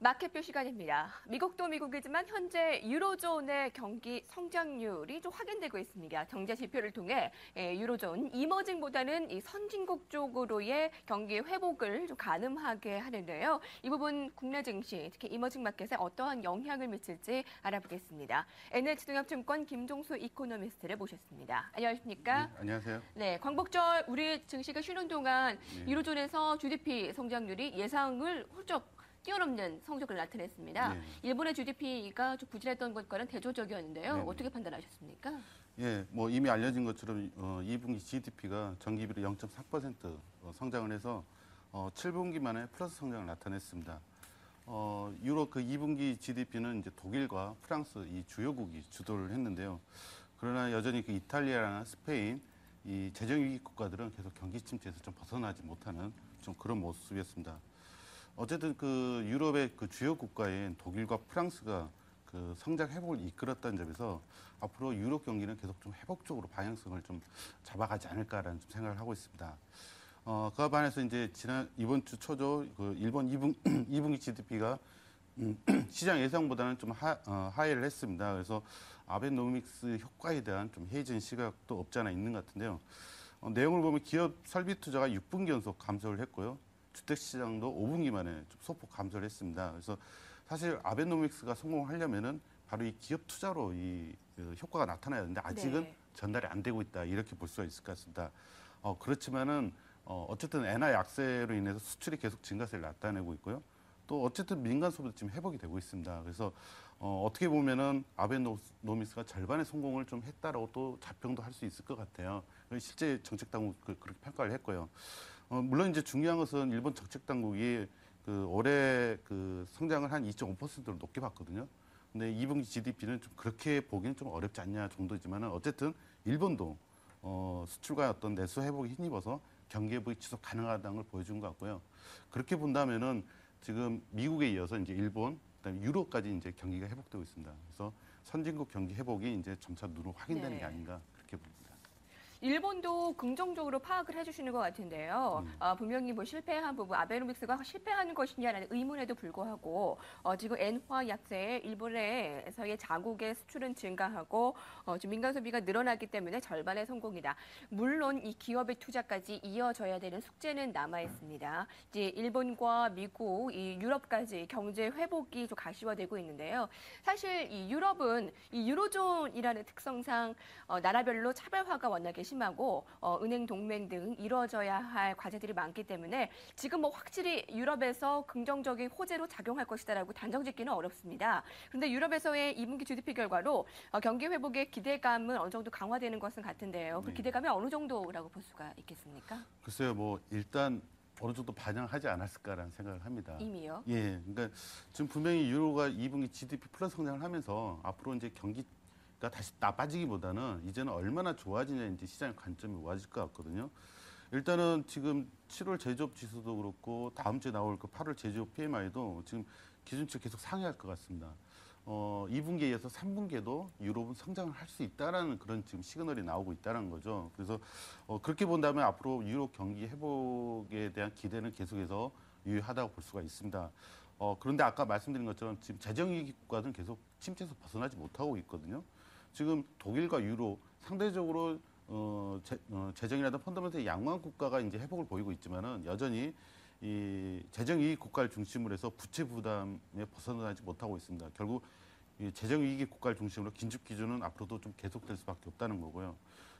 마켓뷰 시간입니다. 미국도 미국이지만 현재 유로존의 경기 성장률이 좀 확인되고 있습니다. 경제 지표를 통해 유로존 이머징보다는 이 선진국 쪽으로의 경기 회복을 좀 가늠하게 하는데요. 이 부분 국내 증시, 특히 이머징 마켓에 어떠한 영향을 미칠지 알아보겠습니다. NH농협증권 김종수 이코노미스트를 모셨습니다. 안녕하십니까? 네, 안녕하세요. 네, 광복절 우리 증시가 쉬는 동안 네. 유로존에서 GDP 성장률이 예상을 훌쩍 뛰어넘는 성적을 나타냈습니다. 네. 일본의 GDP가 좀 부진했던 것과는 대조적이었는데요. 네. 어떻게 판단하셨습니까? 예, 뭐 이미 알려진 것처럼 2분기 GDP가 전기비로 0.4% 성장을 해서 7분기 만에 플러스 성장을 나타냈습니다. 유로 그 2분기 GDP는 이제 독일과 프랑스 이 주요국이 주도를 했는데요. 그러나 여전히 그 이탈리아나 스페인 이 재정 위기 국가들은 계속 경기 침체에서 좀 벗어나지 못하는 좀 그런 모습이었습니다. 어쨌든 그 유럽의 그 주요 국가인 독일과 프랑스가 그 성장 회복을 이끌었다는 점에서 앞으로 유럽 경기는 계속 좀 회복적으로 방향성을 좀 잡아가지 않을까라는 좀 생각을 하고 있습니다. 그와 반해서 이제 이번 주 초죠 그 일본 2분기 GDP가 시장 예상보다는 좀 하회를 했습니다. 그래서 아베노믹스 효과에 대한 좀 해이해진 시각도 없지 않아 있는 것 같은데요. 내용을 보면 기업 설비 투자가 6분기 연속 감소를 했고요. 주택시장도 5분기 만에 좀 소폭 감소를 했습니다. 그래서 사실 아베노믹스가 성공하려면은 바로 이 기업 투자로 이 효과가 나타나야 되는데 아직은 네. 전달이 안 되고 있다 이렇게 볼 수가 있을 것 같습니다. 그렇지만은 어쨌든 엔화 약세로 인해서 수출이 계속 증가세를 나타내고 있고요. 또 어쨌든 민간 소비도 지금 회복이 되고 있습니다. 그래서 어떻게 보면은 아베노믹스가 절반의 성공을 좀 했다라고 또 자평도 할 수 있을 것 같아요. 실제 정책 당국 그렇게 평가를 했고요. 물론 이제 중요한 것은 일본 정책 당국이 그 올해 그 성장을 한 2.5%로 높게 봤거든요. 근데 2분기 GDP는 좀 그렇게 보기는 좀 어렵지 않냐 정도지만은 어쨌든 일본도 수출과 어떤 내수 회복에 힘입어서 경기 회복이 지속 가능하다는 걸 보여준 것 같고요. 그렇게 본다면은 지금 미국에 이어서 이제 일본, 그다음에 유럽까지 이제 경기가 회복되고 있습니다. 그래서 선진국 경기 회복이 이제 점차 눈으로 확인되는 네. 게 아닌가 그렇게 봅니다. 일본도 긍정적으로 파악을 해주시는 것 같은데요. 분명히 뭐 실패한 부분, 아베노믹스가 실패하는 것이냐라는 의문에도 불구하고 지금 엔화 약세에 일본에서의 자국의 수출은 증가하고 지금 민간 소비가 늘어나기 때문에 절반의 성공이다. 물론 이 기업의 투자까지 이어져야 되는 숙제는 남아 있습니다. 이제 일본과 미국, 이 유럽까지 경제 회복이 좀 가시화되고 있는데요. 사실 이 유럽은 이 유로존이라는 특성상 나라별로 차별화가 워낙에 심하고 은행 동맹 등 이루어져야 할 과제들이 많기 때문에 지금 뭐 확실히 유럽에서 긍정적인 호재로 작용할 것이다라고 단정짓기는 어렵습니다. 그런데 유럽에서의 2분기 GDP 결과로 경기 회복의 기대감은 어느 정도 강화되는 것은 같은데요. 그 네. 기대감이 어느 정도라고 볼 수가 있겠습니까? 글쎄요, 뭐 일단 어느 정도 반영하지 않았을까라는 생각을 합니다. 이미요? 예, 그러니까 지금 분명히 유로가 2분기 GDP 플러스 성장을 하면서 앞으로 이제 경기가 다시 나빠지기보다는 이제는 얼마나 좋아지냐인지 시장의 관점이 와질 것 같거든요. 일단은 지금 7월 제조업 지수도 그렇고 다음 주에 나올 그 8월 제조업 PMI도 지금 기준치 계속 상회할 것 같습니다. 2분기에 이어서 3분기에도 유럽은 성장을 할 수 있다라는 그런 지금 시그널이 나오고 있다는 거죠. 그래서 그렇게 본다면 앞으로 유럽 경기 회복에 대한 기대는 계속해서 유효하다고 볼 수가 있습니다. 그런데 아까 말씀드린 것처럼 지금 재정위기 국가들은 계속 침체에서 벗어나지 못하고 있거든요. 지금 독일과 유로 상대적으로 재정이라든 펀더멘털 양호한 국가가 이제 회복을 보이고 있지만은 여전히 이 재정 위기 국가를 중심으로 해서 부채 부담에 벗어나지 못하고 있습니다. 결국 이 재정 위기 국가를 중심으로 긴축 기준은 앞으로도 좀 계속될 수밖에 없다는 거고요.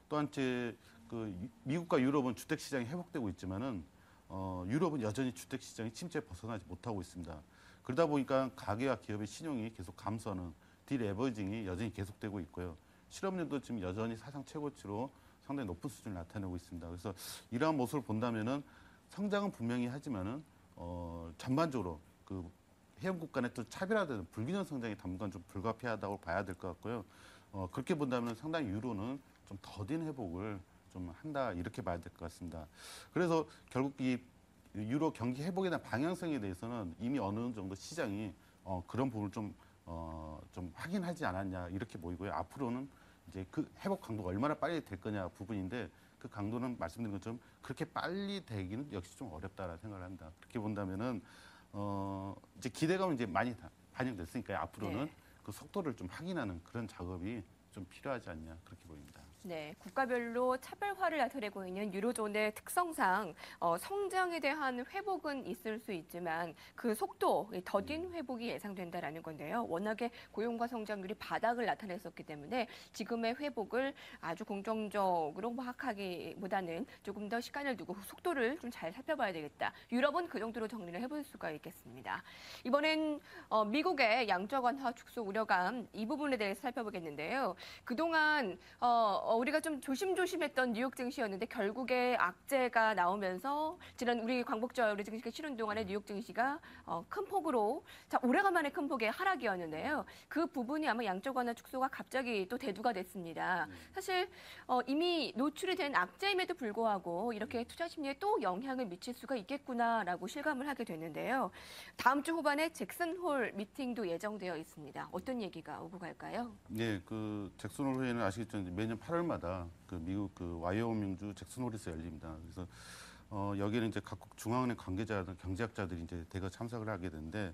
또 한째 그 미국과 유럽은 주택 시장이 회복되고 있지만은 유럽은 여전히 주택 시장이 침체에 벗어나지 못하고 있습니다. 그러다 보니까 가계와 기업의 신용이 계속 감소하는 디레버징이 여전히 계속되고 있고요. 실업률도 지금 여전히 사상 최고치로 상당히 높은 수준을 나타내고 있습니다. 그래서 이러한 모습을 본다면은 성장은 분명히 하지만은 전반적으로 그 회원국 간의 또 차별화되는 불균형 성장이 당분간 좀 불가피하다고 봐야 될 것 같고요. 그렇게 본다면 상당히 유로는 좀 더딘 회복을 좀 한다 이렇게 봐야 될 것 같습니다. 그래서 결국 이 유로 경기 회복에 대한 방향성에 대해서는 이미 어느 정도 시장이 그런 부분을 좀 확인하지 않았냐 이렇게 보이고요. 앞으로는 이제 그 회복 강도가 얼마나 빨리 될 거냐 부분인데 그 강도는 말씀드린 것처럼 그렇게 빨리 되기는 역시 좀 어렵다라는 생각을 합니다. 그렇게 본다면은 이제 기대감은 이제 많이 반영됐으니까 앞으로는 네. 그 속도를 좀 확인하는 그런 작업이 좀 필요하지 않냐 그렇게 보입니다. 네, 국가별로 차별화를 나타내고 있는 유로존의 특성상 성장에 대한 회복은 있을 수 있지만 그 속도, 이 더딘 회복이 예상된다라는 건데요. 워낙에 고용과 성장률이 바닥을 나타냈었기 때문에 지금의 회복을 아주 긍정적으로 파악하기보다는 조금 더 시간을 두고 속도를 좀 잘 살펴봐야 되겠다. 유럽은 그 정도로 정리를 해볼 수가 있겠습니다. 이번엔 미국의 양적 완화 축소 우려감 이 부분에 대해서 살펴보겠는데요. 그동안 우리가 좀 조심조심했던 뉴욕 증시였는데 결국에 악재가 나오면서 지난 우리 광복절 우리 증시가 치른 동안에 뉴욕 증시가 큰 폭으로 오래간만에 큰 폭의 하락이었는데요. 그 부분이 아마 양적 완화 축소가 갑자기 또 대두가 됐습니다. 사실 이미 노출이 된 악재임에도 불구하고 이렇게 투자 심리에 또 영향을 미칠 수가 있겠구나라고 실감을 하게 됐는데요. 다음 주 후반에 잭슨 홀 미팅도 예정되어 있습니다. 어떤 얘기가 오고 갈까요? 네, 그 잭슨 홀 회의는 아시겠지만 매년 8월마다 그 미국 그 와이오밍주 잭슨 홀에서 열립니다. 그래서 여기는 이제 각국 중앙은행 관계자들, 경제학자들이 이제 대거 참석을 하게 되는데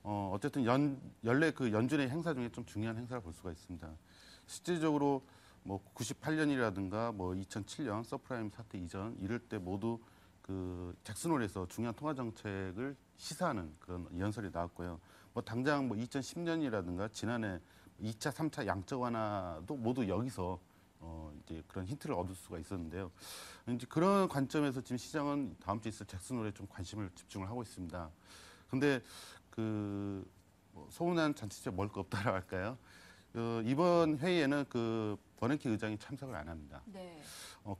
어쨌든 연례 그 연준의 행사 중에 좀 중요한 행사를 볼 수가 있습니다. 실질적으로 뭐 98년이라든가 뭐 2007년 서프라임 사태 이전 이럴 때 모두 그 잭슨홀에서 중요한 통화 정책을 시사하는 그런 연설이 나왔고요. 뭐 당장 뭐 2010년이라든가 지난해 2차, 3차 양적 완화도 모두 여기서 이제 그런 힌트를 얻을 수가 있었는데요. 이제 그런 관점에서 지금 시장은 다음 주에 있을 잭슨홀에 좀 관심을 집중을 하고 있습니다. 근데 뭐 소문난 잔치집에 먹을 거 없다라고 할까요? 이번 회의에는 그 버냉키 의장이 참석을 안 합니다. 네.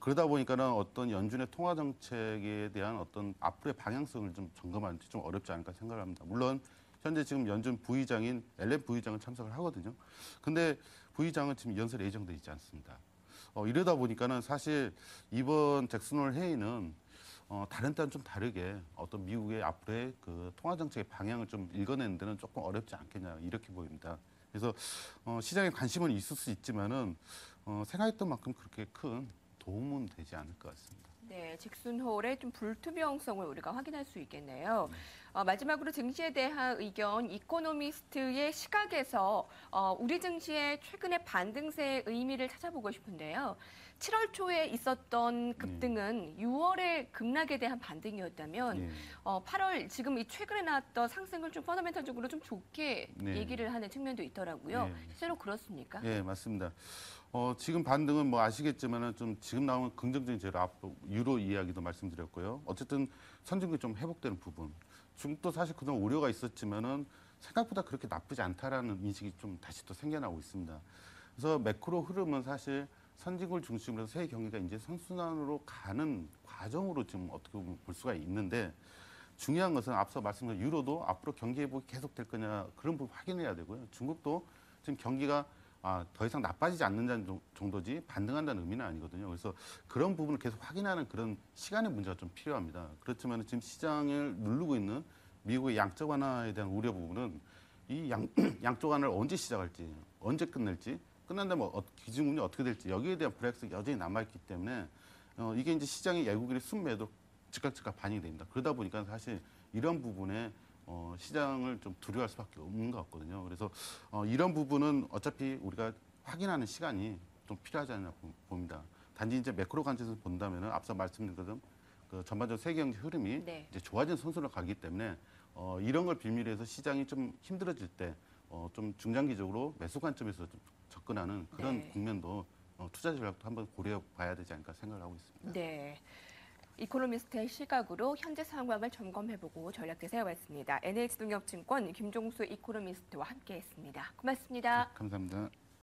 그러다 보니까는 어떤 연준의 통화 정책에 대한 어떤 앞으로의 방향성을 좀 점검하는데 좀 어렵지 않을까 생각을 합니다. 물론 현재 지금 연준 부의장인 앨런 부의장은 참석을 하거든요. 근데 부의장은 지금 연설에 예정돼 있지 않습니다. 이러다 보니까는 사실 이번 잭슨홀 회의는 다른 때는 좀 다르게 어떤 미국의 앞으로의 그 통화 정책의 방향을 좀 읽어내는 데는 조금 어렵지 않겠냐 이렇게 보입니다. 그래서 시장에 관심은 있을 수 있지만은 생각했던 만큼 그렇게 큰 도움은 되지 않을 것 같습니다. 네, 잭슨홀의 좀 불투명성을 우리가 확인할 수 있겠네요. 마지막으로 증시에 대한 의견, 이코노미스트의 시각에서 우리 증시의 최근의 반등세의 의미를 찾아보고 싶은데요. 7월 초에 있었던 급등은 6월의 급락에 대한 반등이었다면 예. 8월 지금 이 최근에 나왔던 상승을 좀 펀더멘털적으로 좀 좋게 네. 얘기를 하는 측면도 있더라고요. 네. 실제로 그렇습니까? 예, 맞습니다. 지금 반등은 뭐 아시겠지만은 좀 지금 나오는 긍정적인 제로 앞으로 유로 이야기도 말씀드렸고요. 어쨌든 선진국이 좀 회복되는 부분. 중국도 사실 그동안 우려가 있었지만은 생각보다 그렇게 나쁘지 않다라는 인식이 좀 다시 또 생겨나고 있습니다. 그래서 매크로 흐름은 사실 선진국을 중심으로 해서 세계 경기가 이제 선순환으로 가는 과정으로 지금 어떻게 보면 볼 수가 있는데 중요한 것은 앞서 말씀드린 유로도 앞으로 경기 회복이 계속될 거냐 그런 부분 확인해야 되고요. 중국도 지금 경기가 더 이상 나빠지지 않는다는 정도지 반등한다는 의미는 아니거든요. 그래서 그런 부분을 계속 확인하는 그런 시간의 문제가 좀 필요합니다. 그렇지만 지금 시장을 누르고 있는 미국의 양적 완화에 대한 우려 부분은 이 양적 완화를 언제 시작할지, 언제 끝낼지, 끝난다면 기준금리 어떻게 될지 여기에 대한 불확실성이 여전히 남아있기 때문에 이게 이제 시장의 외국인의 순매도 즉각 반영이 됩니다. 그러다 보니까 사실 이런 부분에 시장을 좀 두려워할 수밖에 없는 것 같거든요. 그래서 이런 부분은 어차피 우리가 확인하는 시간이 좀 필요하지 않나 봅니다. 단지 이제 매크로 관점에서 본다면은 앞서 말씀드린 것처럼 그 전반적으로 세계 경제 흐름이 네. 이제 좋아진 선수로 가기 때문에 이런 걸 빌미로 해서 시장이 좀 힘들어질 때 좀 중장기적으로 매수 관점에서 좀 접근하는 그런 네. 국면도 투자 전략도 한번 고려해 봐야 되지 않을까 생각을 하고 있습니다. 네. 이코노미스트의 시각으로 현재 상황을 점검해보고 전략도 세워봤습니다. NH농협증권 김종수 이코노미스트와 함께했습니다. 고맙습니다. 감사합니다.